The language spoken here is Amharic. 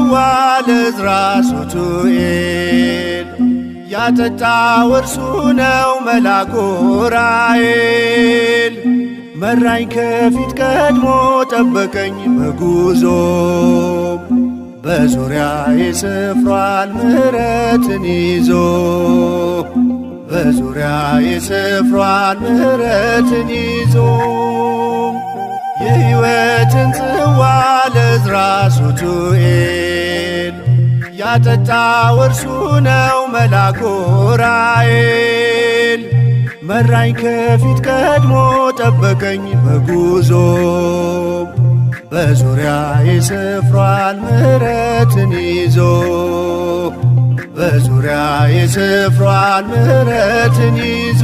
ጽዋ ለዕዝራ ሱቱኤል ያጠጣው እርሱ ነው መልአኩ ዑራኤል። መራኝ ከፊት ቀድሞ ጠበቀኝ በጉዞ በዙሪያዬ ሰፍሯል ምሕረትን ይዞ በዙሪያዬ ሰፍሯል ምሕረትን ይዞ የሕይወትን ጽዋ ለዕዝራ ሱቱኤል ያጠጣው እርሱ ነው መልአኩ ዑራኤል። መራኝ ከፊት ቀድሞ ጠበቀኝ በጉዞ በዙሪያዬ ሰፍሯል ምሕረትን ይዞ በዙሪያዬ ሰፍሯል ምሕረትን ይዞ